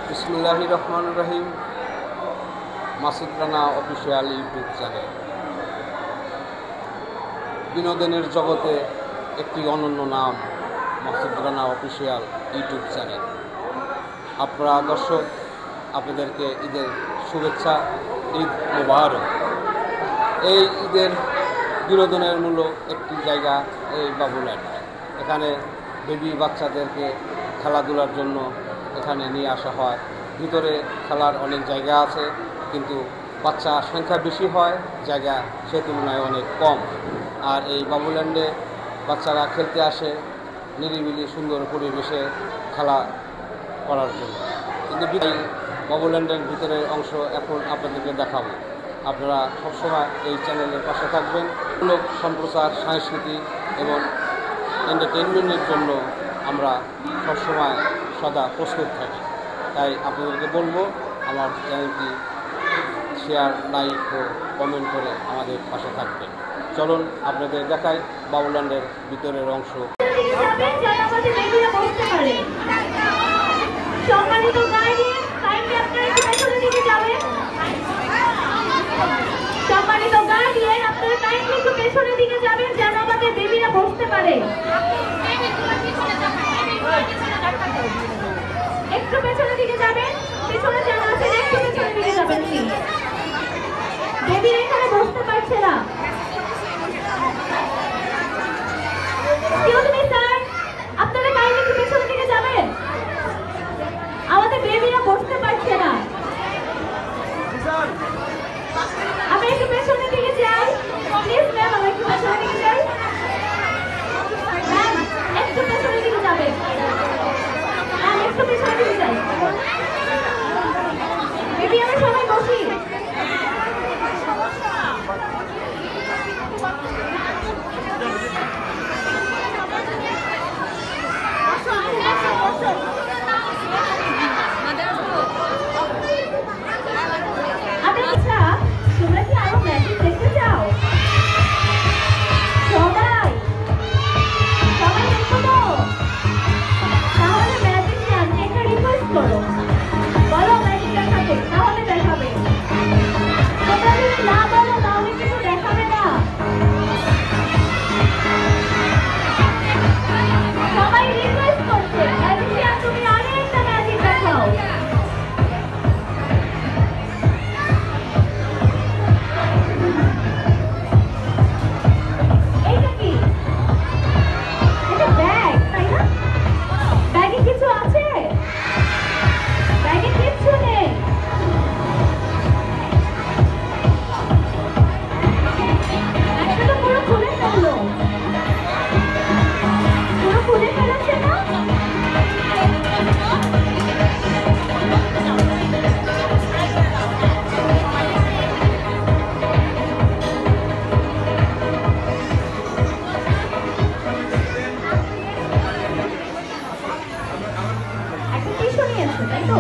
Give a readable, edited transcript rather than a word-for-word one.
বিসমিল্লাহির রহমানির রহিম। Masud Rana official YouTube channel বিনোদনের জগতে একটি অনন্য নাম Masud Rana official YouTube channel. আপনারা দর্শক, আপনাদেরকে ঈদের শুভেচ্ছা, ঈদ মোবারক। এই ঈদের বিনোদনের মূলক একটি জায়গা এই বাবুল্যান্ড। এখানে বেবি বাচ্চাদেরকে খেলাধুলার জন্য এখানে নিয়ে আসা হয়। ভিতরে খেলার অনেক জায়গা আছে, কিন্তু বাচ্চা সংখ্যা বেশি হয়, জায়গা সে তুলনায় অনেক কম। আর এই বাবুল্যান্ডে বাচ্চারা খেলতে আসে নিরিবিলি সুন্দর পরিবেশে খেলা করার জন্য। কিন্তু এই বাবুল্যান্ডের ভিতরের অংশ এখন আপনাদেরকে দেখাবো। আপনারা সবসময় এই চ্যানেলের পাশে থাকবেন। লোক সম্প্রচার, সংস্কৃতি এবং এন্টারটেনমেন্টের জন্য আমরা সবসময় সদা প্রস্তুত থাকি। তাই আপনাদেরকে বলবো, আমার চ্যানেলটি শেয়ার, লাইক ও কমেন্ট করে আমাদের পাশে থাকবেন। চলুন আপনাদের দেখাই বাবুল্যান্ডের ভিতরের অংশ। পেছনের দিকে যাবেন যেন আমাদের বেবিরা বসতে পারে। একটু পেছনের দিকে যাবেন, পেছনে যারা আছেন একটু পেছনের দিকে যাবেন। বেবিরা এখানে বসতে পারছে না। আপনারা কাইন্ডলি একটু পেছনের দিকে যাবেন, আমাদের বেবিরা বসতে পারছে না। আমরা একটু পেছনের দিকে যাই, প্লিজ ম্যাম, আমরা একটু পেছনের দিকে যাই। ম্যাম একটু পেছনের দিকে যাবেন, ম্যাম একটু পেছনের দিকে যাই। বেবি আমরা সবাই বসি। তোমরা কি আরো ম্যাজিক দেখতে চাও? সবাই দেখো তো? তাহলে ম্যাজিক জানতে একটা রিকোয়েস্ট করো, বলো ম্যাজিক দেখাবে, তাহলে দেখাবে। তোমরা যদি না বলো তাহলে কিন্তু দেখাবে না। সবাই রিকোয়েস্ট করছে, ম্যাজিক তুমি আরেকটা ম্যাজিক দেখাও। তাই তো